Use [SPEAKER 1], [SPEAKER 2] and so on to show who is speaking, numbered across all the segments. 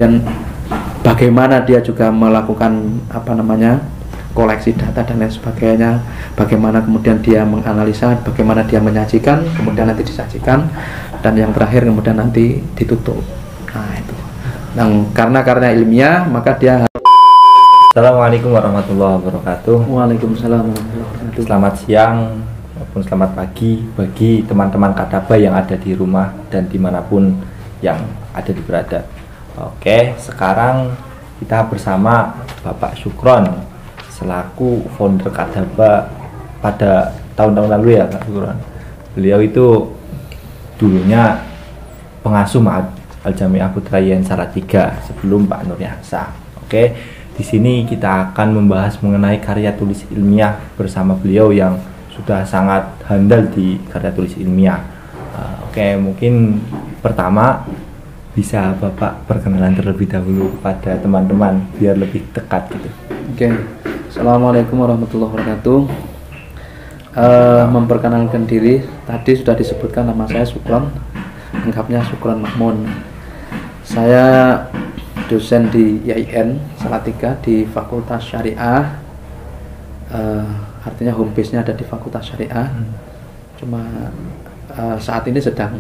[SPEAKER 1] kemudian bagaimana dia juga melakukan koleksi data dan lain sebagainya, bagaimana kemudian dia menganalisa, bagaimana dia menyajikan, kemudian nanti disajikan, dan yang terakhir kemudian nanti ditutup. Nah itu. Karena ilmiah maka dia.
[SPEAKER 2] Assalamualaikum warahmatullahi wabarakatuh.
[SPEAKER 1] Waalaikumsalam warahmatullahi wabarakatuh.
[SPEAKER 2] Selamat siang maupun selamat pagi bagi teman-teman Kadaba yang ada di rumah dan dimanapun yang ada berada. Oke, sekarang kita bersama Bapak Syukron selaku founder Kadaba pada tahun-tahun lalu ya Pak Syukron. Beliau itu dulunya pengasuh Al-Jami'ah Putrayan Salatiga sebelum Pak Nur Yahsa. Oke, di sini kita akan membahas mengenai karya tulis ilmiah bersama beliau yang sudah sangat handal di karya tulis ilmiah. Oke, mungkin pertama bisa Bapak perkenalan terlebih dahulu kepada teman-teman biar lebih dekat gitu.
[SPEAKER 1] Oke. Assalamualaikum warahmatullahi wabarakatuh. Memperkenalkan diri, tadi sudah disebutkan nama saya Syukron, lengkapnya Syukron Mahmun. Saya dosen di IAIN Salatiga di Fakultas Syariah. Artinya home base-nya ada di Fakultas Syariah. Cuma saat ini sedang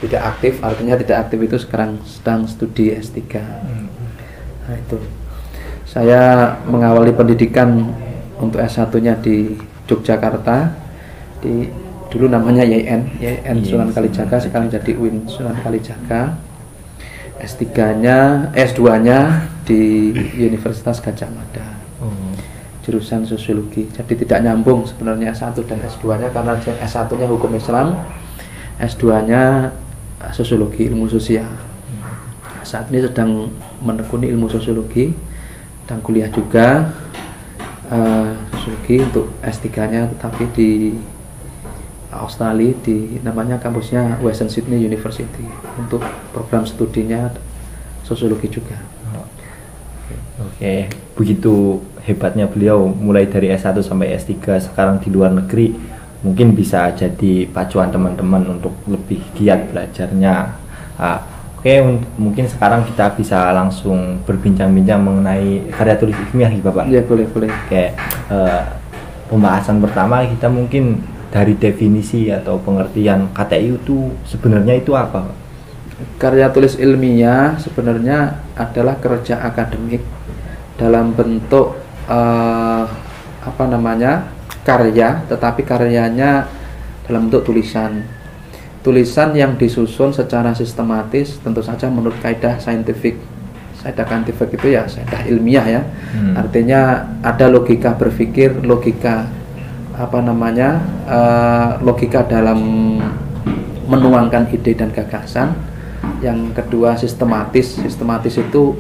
[SPEAKER 1] tidak aktif, artinya tidak aktif itu sekarang sedang studi S3. Nah itu. Saya mengawali pendidikan untuk S1-nya di Yogyakarta, dulu namanya IAIN Sunan Kalijaga, sekarang jadi UIN Sunan Kalijaga. S2-nya di Universitas Gadjah Mada, jurusan sosiologi. Jadi tidak nyambung sebenarnya S1 dan S2-nya karena S1-nya hukum Islam, S2-nya sosiologi, ilmu sosial. Saat ini sedang menekuni ilmu sosiologi dan kuliah juga sosiologi untuk S3-nya, tetapi di Australia, di namanya kampusnya Western Sydney University, untuk program studinya sosiologi juga.
[SPEAKER 2] Oke, begitu hebatnya beliau mulai dari S1 sampai S3 sekarang di luar negeri, mungkin bisa jadi pacuan teman-teman untuk lebih giat belajarnya. Oke, mungkin sekarang kita bisa langsung berbincang-bincang mengenai karya tulis ilmiah nih Bapak.
[SPEAKER 1] Iya, boleh.
[SPEAKER 2] Oke, pembahasan pertama kita mungkin dari definisi atau pengertian KTI itu sebenarnya itu apa Pak?
[SPEAKER 1] Karya tulis ilmiah sebenarnya adalah kerja akademik dalam bentuk karya, tetapi karyanya dalam bentuk tulisan yang disusun secara sistematis, tentu saja menurut kaidah saintifik. Kaidah itu ya kaidah ilmiah ya. Artinya ada logika berpikir, logika logika dalam menuangkan ide dan gagasan. Yang kedua sistematis itu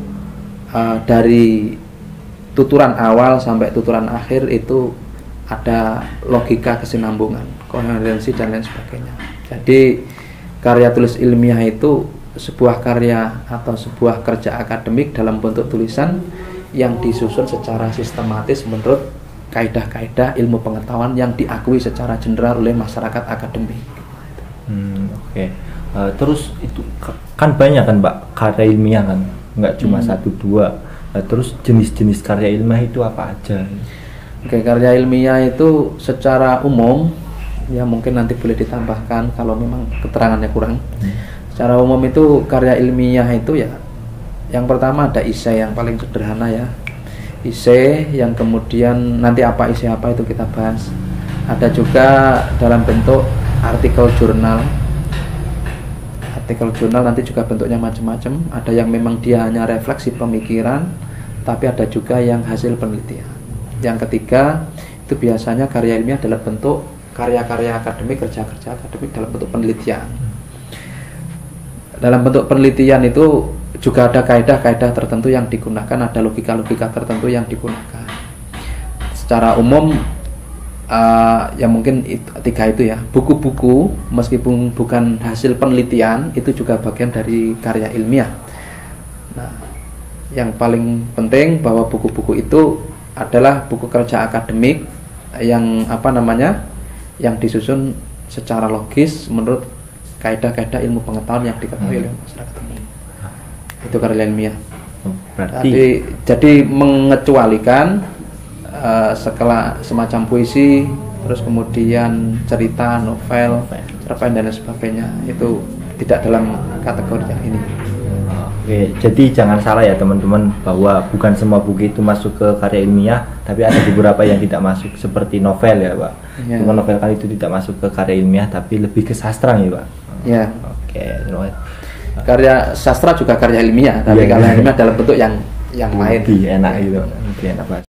[SPEAKER 1] dari tuturan awal sampai tuturan akhir itu ada logika kesinambungan, koherensi dan lain sebagainya. Jadi karya tulis ilmiah itu sebuah karya atau sebuah kerja akademik dalam bentuk tulisan yang disusun secara sistematis menurut kaidah-kaidah ilmu pengetahuan yang diakui secara general oleh masyarakat akademik.
[SPEAKER 2] Oke. Terus itu kan banyak kan Pak karya ilmiah kan, nggak cuma 1-2. Terus jenis-jenis karya ilmiah itu apa aja?
[SPEAKER 1] Oke, karya ilmiah itu secara umum ya mungkin nanti boleh ditambahkan kalau memang keterangannya kurang. Secara umum itu karya ilmiah itu ya yang pertama ada esai yang paling sederhana ya. Esai yang kemudian nanti apa esai apa itu kita bahas. Ada juga dalam bentuk artikel jurnal nanti juga bentuknya macam-macam. Ada yang memang dia hanya refleksi pemikiran, tapi ada juga yang hasil penelitian. Yang ketiga itu biasanya karya ilmiah dalam bentuk karya-karya akademik, kerja-kerja akademik dalam bentuk penelitian. Dalam bentuk penelitian itu juga ada kaidah-kaidah tertentu yang digunakan, ada logika-logika tertentu yang digunakan. Secara umum ya mungkin tiga itu ya. Buku-buku meskipun bukan hasil penelitian itu juga bagian dari karya ilmiah. Nah, yang paling penting bahwa buku-buku itu adalah buku kerja akademik yang yang disusun secara logis menurut kaidah-kaidah ilmu pengetahuan yang diketahui oleh masyarakat umum. itu karya ilmiah.
[SPEAKER 2] Berarti
[SPEAKER 1] Jadi mengecualikan semacam puisi, terus kemudian cerita, novel, cerpen dan lain sebagainya itu tidak dalam kategori yang ini.
[SPEAKER 2] oke, jadi jangan salah ya teman-teman, bahwa bukan semua buku itu masuk ke karya ilmiah, tapi ada beberapa yang tidak masuk, seperti novel ya Pak.
[SPEAKER 1] Ya.
[SPEAKER 2] Cuma novel kan itu tidak masuk ke karya ilmiah, tapi lebih ke sastra ya Pak.
[SPEAKER 1] Ya.
[SPEAKER 2] Oke,
[SPEAKER 1] Karya sastra juga karya ilmiah, tapi
[SPEAKER 2] Iya,
[SPEAKER 1] karya
[SPEAKER 2] iya.
[SPEAKER 1] ilmiah dalam bentuk yang lain.
[SPEAKER 2] lebih enak gitu, lebih enak Pak.